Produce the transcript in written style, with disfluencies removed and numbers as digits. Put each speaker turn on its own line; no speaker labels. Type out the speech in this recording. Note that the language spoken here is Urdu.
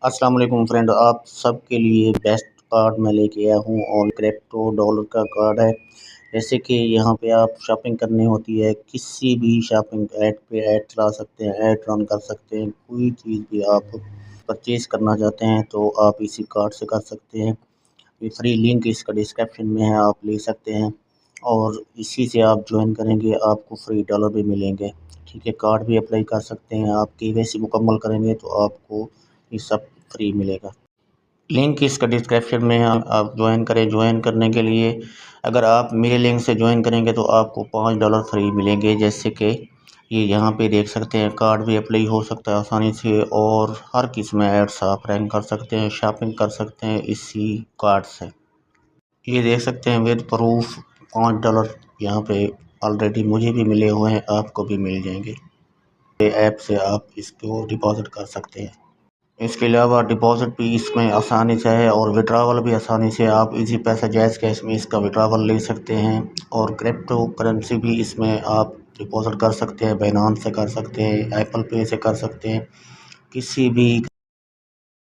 السلام علیکم فرینڈ، آپ سب کے لیے بیسٹ کارڈ میں لے کے آیا ہوں اور کریپٹو ڈالر کا کارڈ ہے۔ جیسے کہ یہاں پہ آپ شاپنگ کرنی ہوتی ہے، کسی بھی شاپنگ ایپ پہ ایڈ چلا سکتے ہیں، ایڈ رن کر سکتے ہیں، کوئی چیز بھی آپ پرچیز کرنا چاہتے ہیں تو آپ اسی کارڈ سے کر سکتے ہیں۔ یہ فری لنک اس کا ڈسکرپشن میں ہے، آپ لے سکتے ہیں اور اسی سے آپ جوائن کریں گے، آپ کو فری ڈالر بھی ملیں گے۔ ٹھیک ہے، کارڈ بھی اپلائی کر سکتے ہیں، آپ کی ویسی مکمل کریں گے تو آپ کو یہ سب فری ملے گا۔ لنک اس کا ڈسکرپشن میں ہے، آپ جوائن کریں۔ جوائن کرنے کے لیے اگر آپ میرے لنک سے جوائن کریں گے تو آپ کو $5 فری ملیں گے۔ جیسے کہ یہ یہاں پہ دیکھ سکتے ہیں، کارڈ بھی اپلائی ہو سکتا ہے آسانی سے اور ہر قسم میں ایڈس آپ رینک کر سکتے ہیں، شاپنگ کر سکتے ہیں اسی کارڈ سے۔ یہ دیکھ سکتے ہیں ود پروف $5 یہاں پہ آلریڈی مجھے بھی ملے ہوئے ہیں، آپ کو بھی مل جائیں گے۔ ایپ سے آپ اس کو ڈپازٹ کر سکتے ہیں۔ اس کے علاوہ ڈپازٹ بھی اس میں آسانی سے ہے اور وڈراول بھی آسانی سے، آپ ایزی پیسہ جائز کیش میں اس کا وڈراول لے سکتے ہیں اور کرپٹو کرنسی بھی اس میں آپ ڈپازٹ کر سکتے ہیں، بائنانس سے کر سکتے ہیں، ایپل پے سے کر سکتے ہیں، کسی بھی